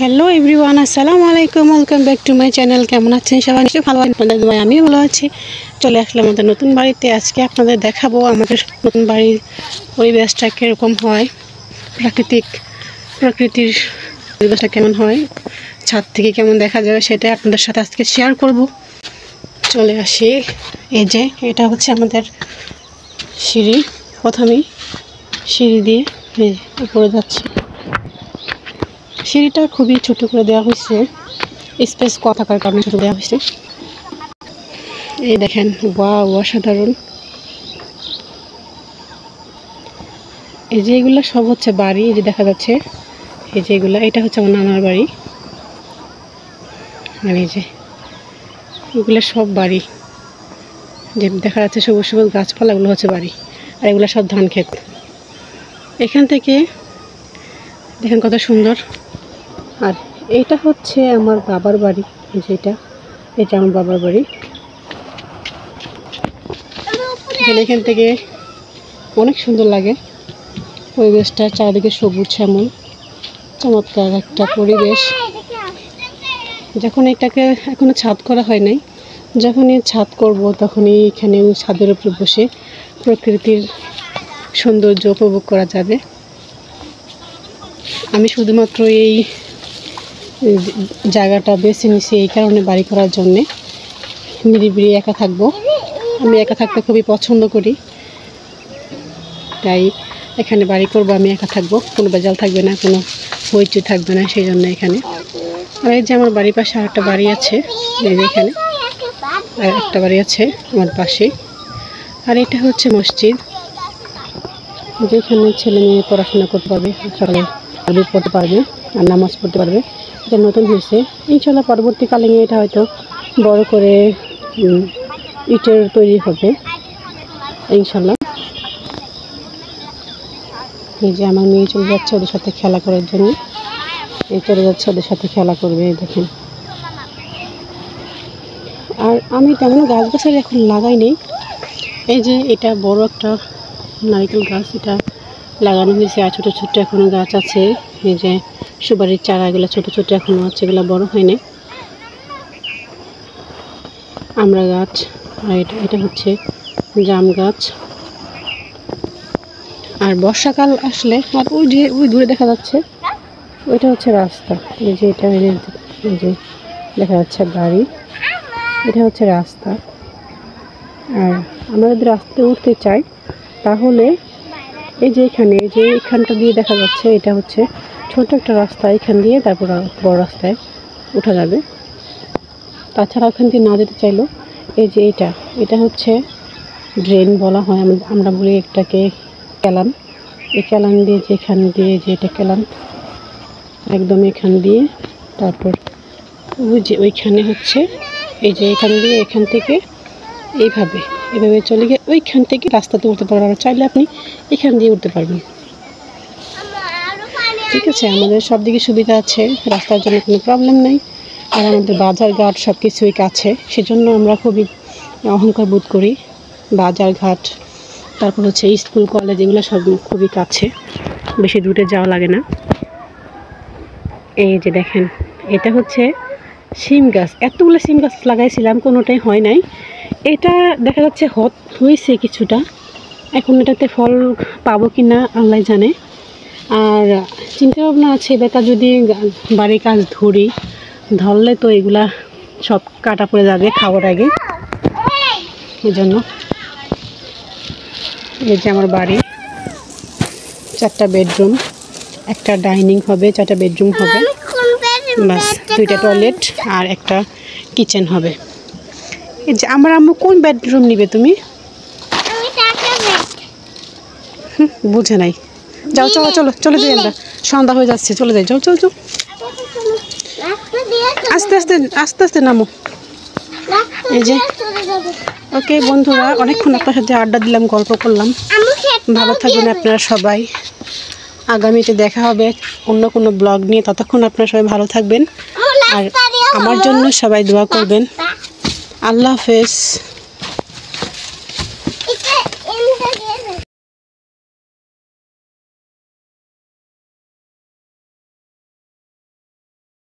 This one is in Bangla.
হ্যালো এভরিওয়ান, আসসালামু আলাইকুম, welcome back to my channel. কেমন আছেন সবাই? নিশ্চয়ই ভালো আছেন। আপনাদের দোয়ায় আমিও ভালো আছি। চলে আসলাম আমাদের নতুন বাড়িতে। আজকে আপনাদের দেখাবো আমাদের নতুন বাড়ির পরিবেশটা কীরকম হয়, প্রকৃতির পরিবেশটা কেমন হয়, ছাদ থেকে কেমন দেখা যাবে সেটা আপনাদের সাথে আজকে শেয়ার করব। চলে আসি। এই যে এটা হচ্ছে আমাদের সিঁড়ি। প্রথমেই সিঁড়ি দিয়ে উপরে যাচ্ছে। সিঁড়িটা খুবই ছোট করে দেওয়া হয়েছে, স্পেস কম থাকার কারণে ছোট দেওয়া হয়েছে। এই দেখেন, ওয়াও, অসাধারণ। এই যে এগুলো সব হচ্ছে বাড়ি। এই যে দেখা যাচ্ছে, এই যে এটা হচ্ছে আমার নানার বাড়ি। আর এই যে এগুলো সব বাড়ি, যে দেখা যাচ্ছে সবুজ সবুজ গাছপালাগুলো হচ্ছে বাড়ি, আর এগুলো সব ধান ক্ষেত। এখান থেকে দেখেন কত সুন্দর। আর এটা হচ্ছে আমার বাবার বাড়ি। এটা আমার বাবার বাড়ি। এখান থেকে অনেক সুন্দর লাগে পরিবেশটা, চারিদিকে সবুজ শ্যামল, চমৎকার একটা পরিবেশ। যখন এটাকে এখনো ছাদ করা হয় নাই, যখনই ছাদ করব তখনই এখানে ছাদের উপর বসে প্রকৃতির সৌন্দর্য উপভোগ করা যাবে। আমি শুধুমাত্র এই জায়গাটা বেছে নিছি এই কারণে, বাড়ি করার জন্যে। নিরিবিলি একা থাকবো, আমি একা থাকতে খুবই পছন্দ করি, তাই এখানে বাড়ি করব। আমি একা থাকবো, কোনো বেজাল থাকবে না, কোনো হইচই থাকবে না, সেই জন্য এখানে। আর এই যে আমার বাড়ির পাশে আরেকটা বাড়ি আছে, এই যে এখানে আর একটা বাড়ি আছে আমার পাশে। আর এটা হচ্ছে মসজিদ, যেখানে ছেলে মেয়ে পড়াশোনা করতে পারবে, সকালে পড়তে পারবে আর নামাজ পড়তে পারবে। এটা নতুন হয়েছে, ইনশাল্লাহ পরবর্তীকালে এটা হয়তো বড় করে ইটের তৈরি হবে ইনশাল্লাহ। এই যে আমার মেয়ে চলে যাচ্ছে ওদের সাথে খেলা করার জন্য, চলে যাচ্ছে ওদের সাথে খেলা করবে, দেখেন। আর আমি তেমন গাছগাছালি এখন লাগাই নেই। এই যে এটা বড় একটা নারকেল গাছ, এটা লাগানো হয়েছে। আর ছোটো ছোটো এখনও গাছ আছে। এই যে সুপারির চারাগুলো ছোটো ছোটো এখনও আছে, এগুলো বড় হয়নি। আমড়া গাছ, আর এটা হচ্ছে জাম গাছ। আর বর্ষাকাল আসলে, আর ওই দূরে দেখা যাচ্ছে ওইটা হচ্ছে রাস্তা। এই যে এটা, এই যে দেখা যাচ্ছে বাড়ি, এটা হচ্ছে রাস্তা। আর আমরা যদি রাস্তায় উঠতে চাই তাহলে এই যে এখানটা দিয়ে দেখা যাচ্ছে, এটা হচ্ছে ছোট একটা রাস্তা, এখান দিয়ে তারপর বড় রাস্তায় উঠা যাবে। তাছাড়া ওখান দিয়ে না যেতে চাইলেও এই যে এটা হচ্ছে ড্রেন বলা হয়, আমরা বলি একটাকে ক্যালান। এই ক্যালান দিয়ে এখান দিয়ে যে এটা ক্যালান, একদম এখান দিয়ে তারপর ওইখানে হচ্ছে এই যে এখান থেকে এইভাবে চলে গিয়ে ওইখান থেকে রাস্তাতে উঠতে পারবেন। আর চাইলে আপনি এখান দিয়ে উঠতে পারবেন। ঠিক আছে, আমাদের সব দিকে সুবিধা আছে, রাস্তার জন্য কোনো প্রবলেম নেই। আর আমাদের বাজার ঘাট সব কিছুই কাছে, সেজন্য আমরা খুবই অহংকার বোধ করি। বাজার ঘাট, তারপর হচ্ছে স্কুল কলেজ, এগুলো সব খুবই কাছে, বেশি দূরে যাওয়া লাগে না। এই যে দেখেন, এটা হচ্ছে শিম গাছ। এতগুলো শিম গাছ লাগাইছিলাম, কোনোটাই হয় নাই। এটা দেখা যাচ্ছে হয়েছে কিছুটা, এখন এটাতে ফল পাবো কি না আল্লাহ জানে। আর চিন্তা ভাবনা আছে বেটা, যদি বাড়ির কাজ ধরলে তো এগুলা সব কাটা পড়ে যাবে খাওয়ার আগে, এই জন্য। এই যে আমার বাড়ি, 4টা বেডরুম, একটা ডাইনিং হবে, 4টা বেডরুম হবে, বাস 2টা টয়লেট আর একটা কিচেন হবে। এই যে আমার আম্মু কোন বেডরুম নিবে তুমি? বুঝে নাই। যাও চলে যাই, আমরা সন্ধ্যা হয়ে যাচ্ছে, চলে যাই। যাও আস্তে আস্তে নামো। এই যে ওকে বন্ধুরা, অনেকক্ষণ আপনার সাথে আড্ডা দিলাম, গল্প করলাম। ভালো থাকবেন আপনারা সবাই। আগামীতে দেখা হবে অন্য কোনো ব্লগ নিয়ে। ততক্ষণ আপনারা সবাই ভালো থাকবেন, আর আমার জন্য সবাই দোয়া করবেন। আল্লাহ হাফেজ।